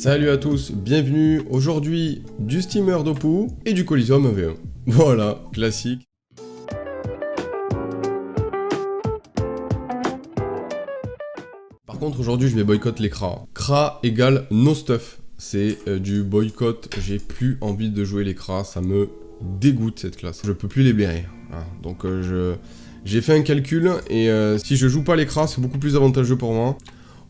Salut à tous, bienvenue aujourd'hui du steamer d'Opou et du Coliseum V1. Voilà, classique. Par contre aujourd'hui je vais boycott les CRA. CRA égale no stuff. C'est du boycott, j'ai plus envie de jouer les CRA, ça me dégoûte cette classe. Je peux plus les bérer. Voilà. Donc j'ai fait un calcul et si je joue pas les CRA c'est beaucoup plus avantageux pour moi.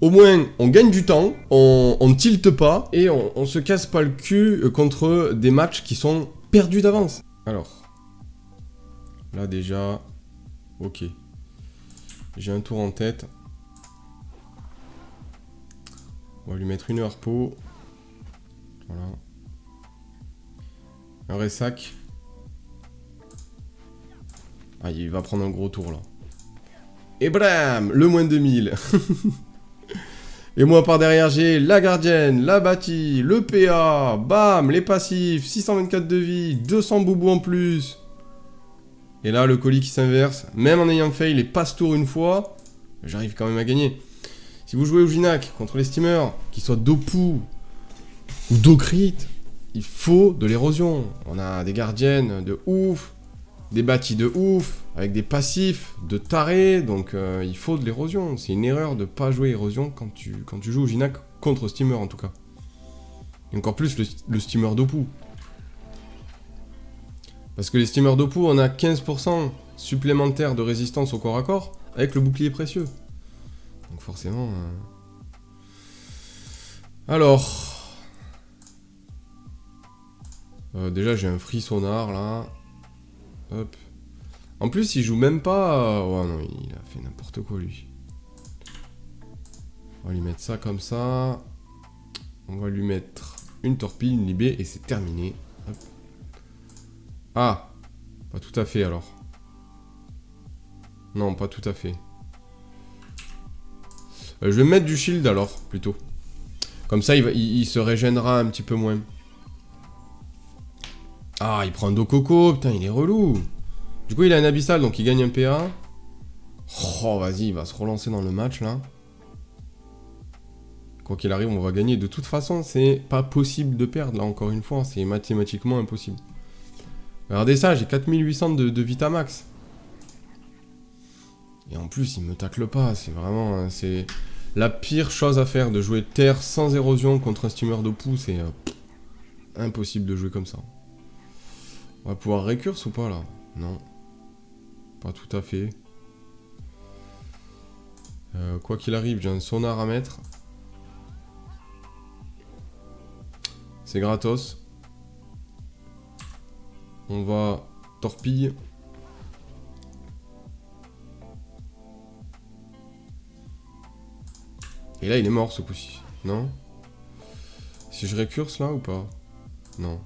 Au moins, on gagne du temps, on tilte pas, et on se casse pas le cul contre des matchs qui sont perdus d'avance. Alors, là déjà, ok. J'ai un tour en tête. On va lui mettre une harpo. Voilà. Un ressac. Ah, il va prendre un gros tour là. Et bram, le moins 2000. Et moi par derrière j'ai la gardienne, la bâtie, le PA, bam, les passifs, 624 de vie, 200 boubous en plus. Et là le colis qui s'inverse, même en ayant fail les passe-tours une fois, j'arrive quand même à gagner. Si vous jouez au Ginac contre les steamers, qu'ils soient d'Opou ou d'Ocrit, il faut de l'érosion. On a des gardiennes de ouf, des bâtis de ouf, avec des passifs de taré, donc il faut de l'érosion. C'est une erreur de pas jouer érosion quand tu joues au Ginac contre steamer en tout cas. Et encore plus le steamer d'Opou. Parce que les steamers d'Opou, on a 15% supplémentaire de résistance au corps à corps avec le bouclier précieux. Donc forcément... Alors... déjà j'ai un free sonar là. Hop. En plus, il joue même pas... Ouais, non, il a fait n'importe quoi, lui. On va lui mettre ça comme ça. On va lui mettre une torpille, une libé, et c'est terminé. Hop. Ah, pas tout à fait, alors. Non, pas tout à fait. Je vais mettre du shield, alors, plutôt. Comme ça, il se régénérera un petit peu moins. Ah, il prend un dos coco, putain, il est relou. Du coup, il a un abyssal, donc il gagne un PA. Oh, vas-y, il va se relancer dans le match, là. Quoi qu'il arrive, on va gagner. De toute façon, c'est pas possible de perdre, là, encore une fois. C'est mathématiquement impossible. Regardez ça, j'ai 4800 de Vitamax. Et en plus, il me tacle pas. C'est vraiment... c'est la pire chose à faire, de jouer terre sans érosion contre un steamer d'Opou. C'est impossible de jouer comme ça. On va pouvoir récurse ou pas, là? Non. Pas tout à fait. Quoi qu'il arrive, j'ai un sonar à mettre. C'est gratos. On va torpille. Et là, il est mort ce coup-ci. Non? Si je récurse là ou pas? Non.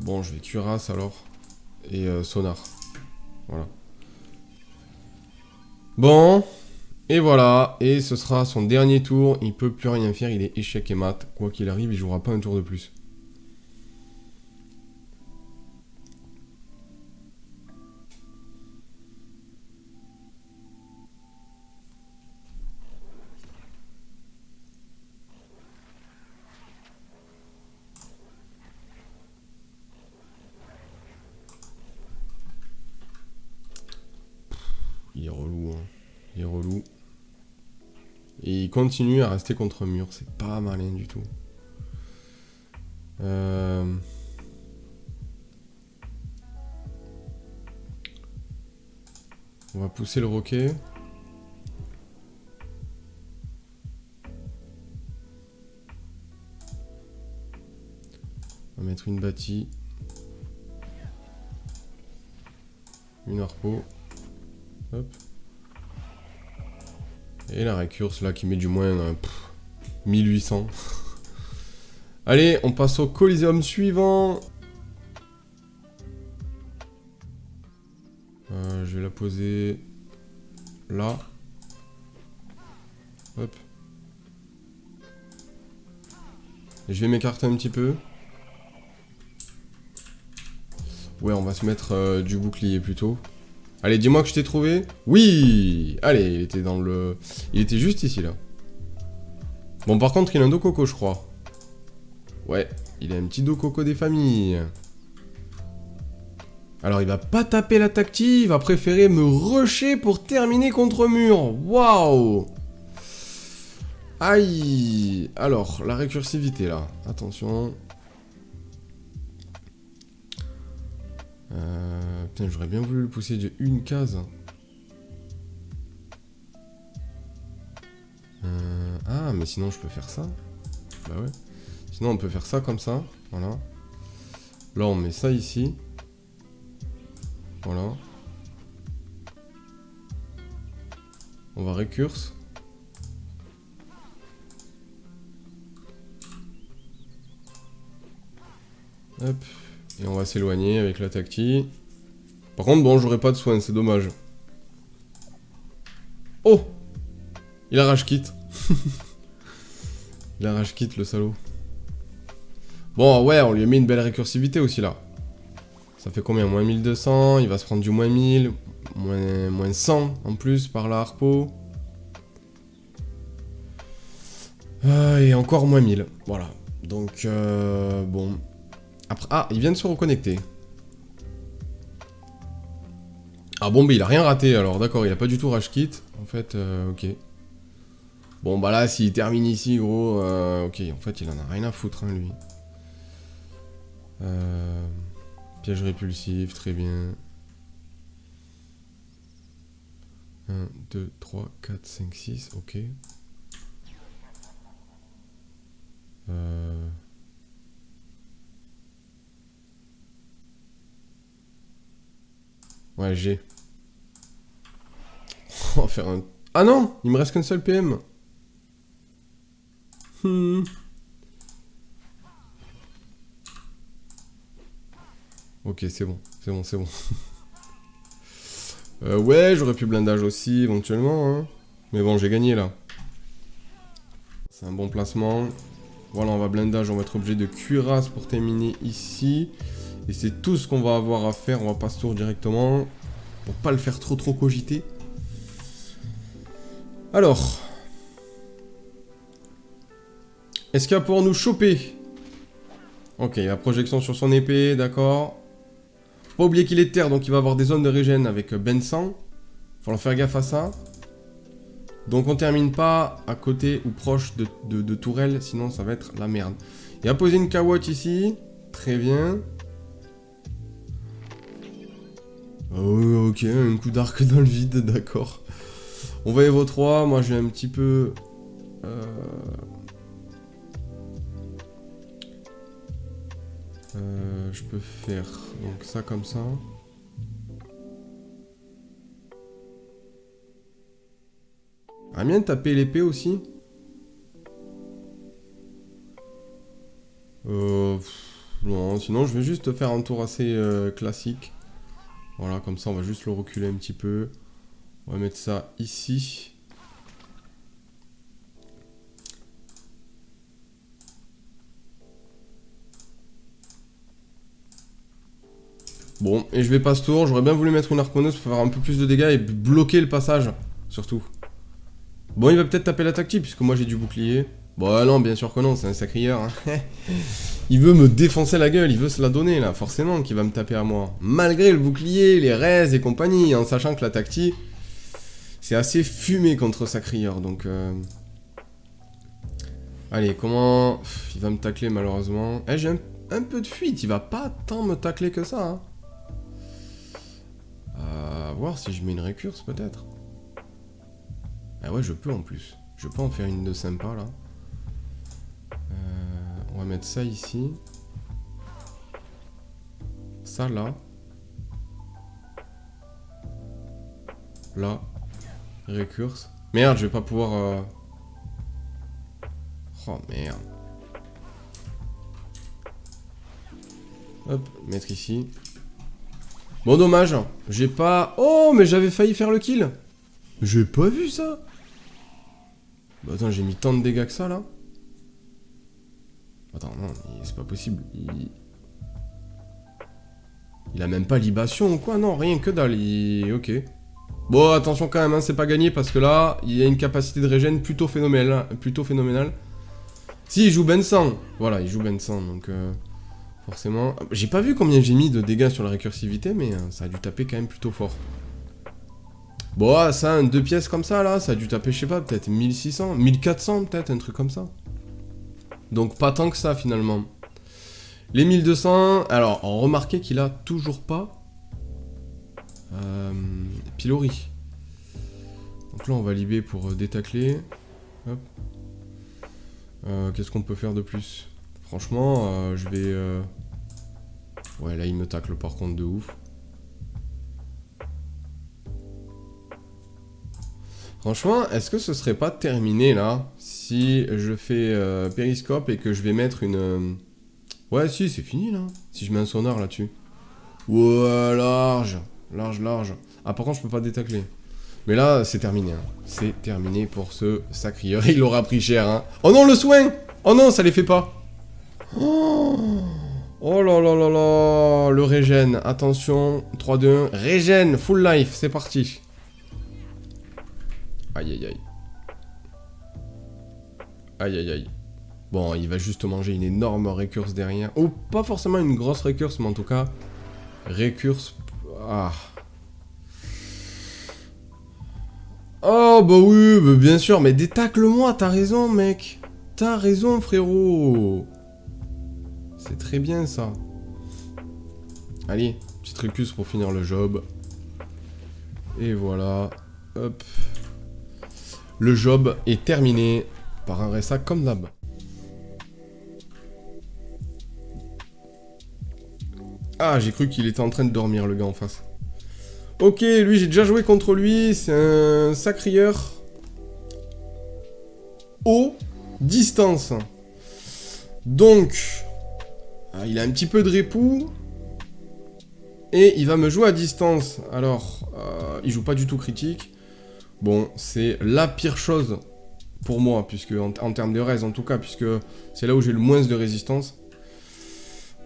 Bon, je vais cuirasse alors. Et sonar. Voilà. Bon. Et voilà. Et ce sera son dernier tour. Il peut plus rien faire. Il est échec et mat. Quoi qu'il arrive, il jouera pas un tour de plus. Il est relou, hein. Il est relou. Et il continue à rester contre mur. C'est pas malin du tout. On va pousser le roquet. On va mettre une bâtie. Une harpo. Hop. Et la récurse là qui met du moins 1800. Allez, on passe au Coliseum suivant. Je vais la poser là. Hop. Et je vais m'écarter un petit peu. Ouais, on va se mettre du bouclier plutôt. Allez, dis-moi que je t'ai trouvé. Oui! Allez, il était dans le... Il était juste ici, là. Bon, par contre, il a un dos coco, je crois. Ouais, il a un petit dos coco des familles. Alors, il va pas taper la tactique, il va préférer me rusher pour terminer contre mur. Waouh! Aïe! Alors, la récursivité, là. Attention. Putain, j'aurais bien voulu le pousser de une case. Ah, mais sinon, je peux faire ça. Bah ouais. Sinon, on peut faire ça comme ça. Voilà. Là, on met ça ici. Voilà. On va récurse. Hop. Et on va s'éloigner avec la tactique. Par contre, bon, j'aurai pas de soins, c'est dommage. Oh! Il a rage quit. Il a rage quit, le salaud. Bon, ouais, on lui a mis une belle récursivité aussi, là. Ça fait combien? Moins 1200, il va se prendre du moins 1000, moins 100 en plus par la harpo. Et encore moins 1000, voilà. Donc, bon. Après, ah, il vient de se reconnecter. Ah bon, bah il a rien raté alors, d'accord, il a pas du tout rage quit. En fait, ok. Bon, bah là, s'il termine ici, gros, ok, en fait, il en a rien à foutre, hein, lui. Piège répulsif, très bien. 1, 2, 3, 4, 5, 6, ok. Ouais, G. On va faire un... Ah non! Il me reste qu'un seul PM. Ok, c'est bon, c'est bon, c'est bon. Ouais, j'aurais pu blindage aussi, éventuellement, hein. Mais bon, j'ai gagné, là. C'est un bon placement. Voilà, on va blindage, on va être obligé de cuirasse pour terminer ici. Et c'est tout ce qu'on va avoir à faire, on va passe tour directement. Pour pas le faire trop cogiter. Alors. Est-ce qu'il va pouvoir nous choper? Ok, la projection sur son épée, d'accord. Faut pas oublier qu'il est terre, donc il va avoir des zones de régène avec Ben 100. Faut leur faire gaffe à ça. Donc on termine pas à côté ou proche de tourelle, sinon ça va être la merde. Il va poser une K-Watch ici. Très bien. Oh, ok, un coup d'arc dans le vide, d'accord. On va Evo 3, moi j'ai un petit peu... je peux faire donc ça comme ça. Ah bien taper l'épée aussi. Non, sinon je vais juste faire un tour assez classique. Voilà, comme ça on va juste le reculer un petit peu. On va mettre ça ici. Bon, et je vais pas ce tour, j'aurais bien voulu mettre une arconneuse pour faire un peu plus de dégâts et bloquer le passage, surtout. Bon, il va peut-être taper la tactique, puisque moi j'ai du bouclier. Bon, non, bien sûr que non, c'est un sacrieur. Hein. Il veut me défoncer la gueule, il veut se la donner, là, forcément qu'il va me taper à moi. Malgré le bouclier, les raises et compagnie, en sachant que la tactique, c'est assez fumé contre sacrieur, donc... Allez, comment... il va me tacler, malheureusement. Eh, j'ai un peu de fuite, il va pas tant me tacler que ça, hein. Voir si je mets une récurse peut-être. Ah ouais, je peux en plus. Je peux en faire une de sympa là. On va mettre ça ici. Ça là. Là. Récurse. Merde, je vais pas pouvoir... Oh merde. Hop, mettre ici. Bon, dommage, j'ai pas... Oh, mais j'avais failli faire le kill. J'ai pas vu ça. Bah attends, j'ai mis tant de dégâts que ça, là. Attends, non, c'est pas possible. Il a même pas libation ou quoi? Non, rien que dalle. Ok. Bon, attention quand même, hein, c'est pas gagné parce que là, il y a une capacité de régène plutôt phénoménale. Si, il joue Ben 100. Voilà, il joue Ben 100, donc... forcément... J'ai pas vu combien j'ai mis de dégâts sur la récursivité, mais ça a dû taper quand même plutôt fort. Bon, ça, 2 pièces comme ça, là, ça a dû taper, je sais pas, peut-être 1600, 1400, peut-être, un truc comme ça. Donc, pas tant que ça, finalement. Les 1200... Alors, remarquez qu'il a toujours pas... pilori. Donc là, on va libérer pour détacler. Hop. Qu'est-ce qu'on peut faire de plus? Franchement, je vais... Ouais, là, il me tacle par contre de ouf. Franchement, est-ce que ce serait pas terminé, là, si je fais périscope et que je vais mettre une... Ouais, si, c'est fini, là. Si je mets un sonar là-dessus. Ouais, large. Large, large. Ah, par contre, je peux pas détacler. Mais là, c'est terminé. Hein. C'est terminé pour ce sacrieur. Il aura pris cher, hein. Oh non, le soin! Oh non, ça les fait pas. Oh là là là là. Le régène. Attention. 3, 2, 1. Régène. Full life. C'est parti. Aïe, aïe, aïe. Aïe, aïe, aïe. Bon, il va juste manger une énorme récurse derrière. Ou pas forcément une grosse récurse, mais en tout cas... Récurse... Ah... Oh, bah oui, bah bien sûr, mais détacle-moi, t'as raison, mec. T'as raison, frérot. C'est très bien, ça. Allez, petite récuse pour finir le job. Et voilà. Hop. Le job est terminé par un Ressa comme d'hab. Ah, j'ai cru qu'il était en train de dormir, le gars en face. Ok, lui, j'ai déjà joué contre lui. C'est un sacrieur. Haut distance. Donc, il a un petit peu de répou. Et il va me jouer à distance. Alors, il joue pas du tout critique. Bon, c'est la pire chose pour moi, puisque en termes de raise en tout cas, puisque c'est là où j'ai le moins de résistance.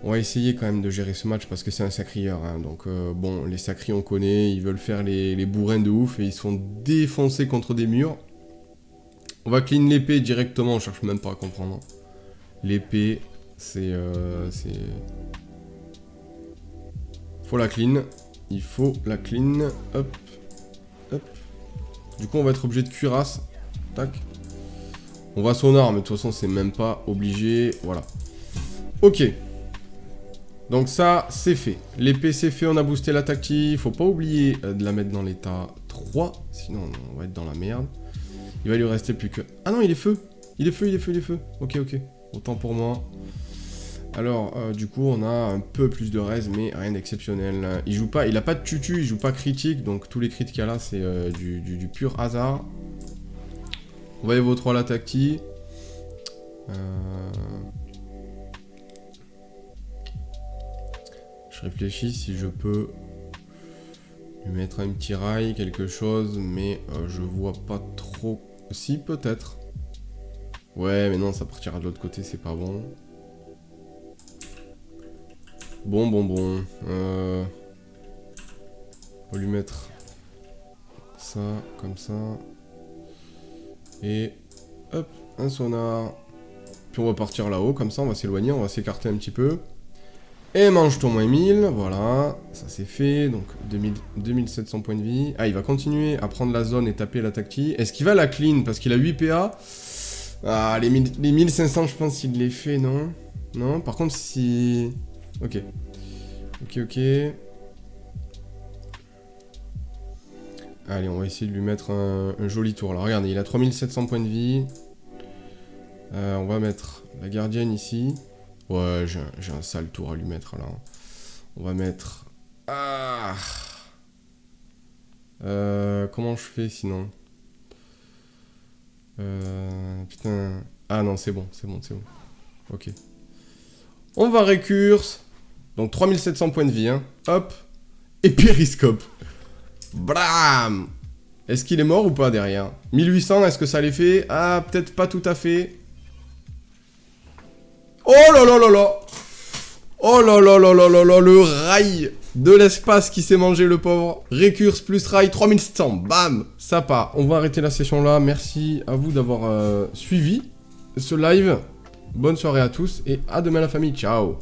On va essayer quand même de gérer ce match parce que c'est un sacrieur. Hein. Donc bon, les sacris on connaît, ils veulent faire les bourrins de ouf et ils se font défoncer contre des murs. On va clean l'épée directement, on cherche même pas à comprendre. L'épée, c'est... Faut la clean. Il faut la clean. Hop. Hop. Du coup on va être obligé de cuirasse. Tac. On va sonar, mais de toute façon c'est même pas obligé. Voilà. Ok. Donc ça, c'est fait. L'épée, c'est fait, on a boosté la tactique. Faut pas oublier de la mettre dans l'état 3. Sinon, on va être dans la merde. Il va lui rester plus que... Ah non, il est feu. Il est feu, il est feu, il est feu. Ok, ok. Autant pour moi. Alors, du coup, on a un peu plus de raise, mais rien d'exceptionnel. Il joue pas... Il a pas de tutu, il joue pas critique. Donc, tous les crits qu'il y a là, c'est du pur hasard. On va évo 3 la tactique. Je réfléchis si je peux lui mettre un petit rail, quelque chose, mais je vois pas trop. Si, peut-être. Ouais, mais non, ça partira de l'autre côté, c'est pas bon. Bon. On va lui mettre ça, comme ça. Et hop, un sonar. Puis on va partir là-haut, comme ça, on va s'éloigner, on va s'écarter un petit peu. Et mange ton moins 1000, voilà, ça c'est fait, donc 2700 points de vie. Ah, il va continuer à prendre la zone et taper la tactique. Est-ce qu'il va la clean? Parce qu'il a 8 PA. Ah, les 1500, je pense qu'il les fait, non? Non, par contre, si... Ok. Ok. Allez, on va essayer de lui mettre un joli tour. Là, regardez, il a 3700 points de vie. On va mettre la gardienne ici. Ouais, j'ai un sale tour à lui mettre là. On va mettre... Ah comment je fais sinon? Putain... Ah non, c'est bon. Ok. On va récurse. Donc 3700 points de vie, hein. Hop. Et périscope. Blam. Est-ce qu'il est mort ou pas derrière? 1800, est-ce que ça les fait? Ah, peut-être pas tout à fait. Oh là là là là. Oh là là là là là là, le rail de l'espace qui s'est mangé le pauvre. Récurse plus rail, 3700, bam. Ça part. On va arrêter la session là. Merci à vous d'avoir suivi ce live. bonne soirée à tous et à demain la famille. Ciao.